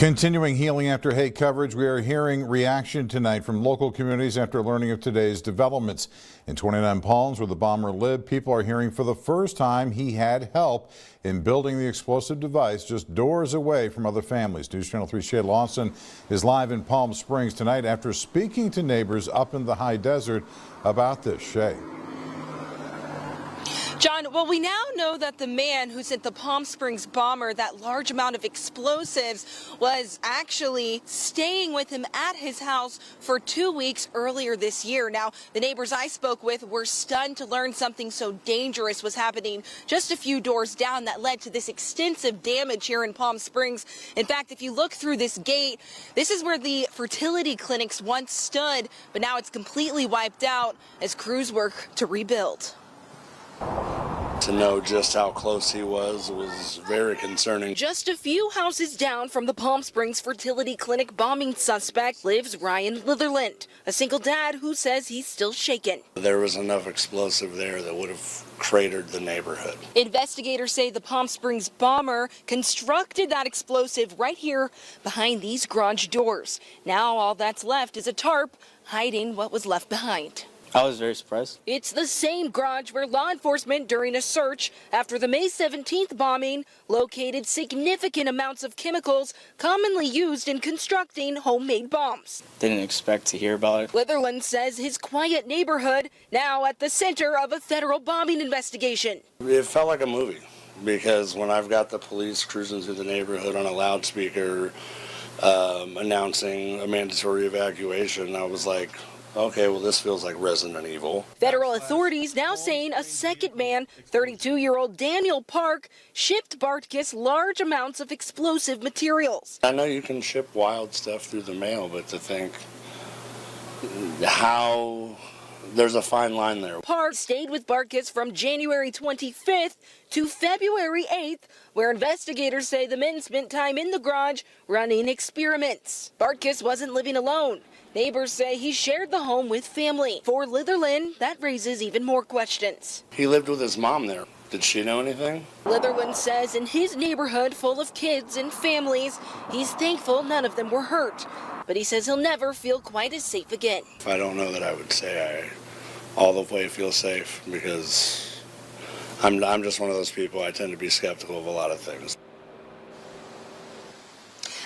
Continuing healing after hate coverage, we are hearing reaction tonight from local communities after learning of today's developments. In Twentynine Palms, where the bomber lived, people are hearing for the first time he had help in building the explosive device just doors away from other families. News Channel 3's Shay Lawson is live in Palm Springs tonight after speaking to neighbors up in the high desert about this. Shay. John, well, we now know that the man who sent the Palm Springs bomber that large amount of explosives was actually staying with him at his house for 2 weeks earlier this year. Now, the neighbors I spoke with were stunned to learn something so dangerous was happening just a few doors down that led to this extensive damage here in Palm Springs. In fact, if you look through this gate, this is where the fertility clinics once stood, but now it's completely wiped out as crews work to rebuild. To know just how close he was very concerning. Just a few houses down from the Palm Springs fertility clinic bombing suspect lives Ryan Litherland, a single dad who says he's still shaken. There was enough explosive there that would have cratered the neighborhood. Investigators say the Palm Springs bomber constructed that explosive right here behind these garage doors. Now all that's left is a tarp hiding what was left behind. I was very surprised. It's the same garage where law enforcement, during a search after the May 17th bombing, located significant amounts of chemicals commonly used in constructing homemade bombs. Didn't expect to hear about it. Litherland says his quiet neighborhood now at the center of a federal bombing investigation. It felt like a movie because when I've got the police cruising through the neighborhood on a loudspeaker announcing a mandatory evacuation, I was like, okay, well, this feels like Resident Evil. Federal authorities now saying a second man, 32-year-old Daniel Park, shipped Bartkus large amounts of explosive materials. I know you can ship wild stuff through the mail, but to think how there's a fine line there. Park stayed with Bartkus from January 25th to February 8th, where investigators say the men spent time in the garage running experiments. Bartkus wasn't living alone. Neighbors say he shared the home with family. For Litherland, that raises even more questions. He lived with his mom there. Did she know anything? Litherland says in his neighborhood full of kids and families, he's thankful none of them were hurt. But he says he'll never feel quite as safe again. I don't know that I would say I all the way feel safe because I'm just one of those people. I tend to be skeptical of a lot of things.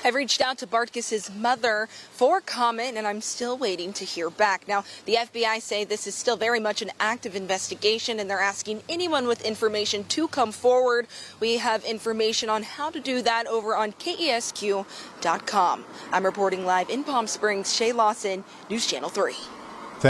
I've reached out to Bartkus' mother for comment, and I'm still waiting to hear back. Now, the FBI say this is still very much an active investigation, and they're asking anyone with information to come forward. We have information on how to do that over on KESQ.com. I'm reporting live in Palm Springs. Shay Lawson, News Channel 3.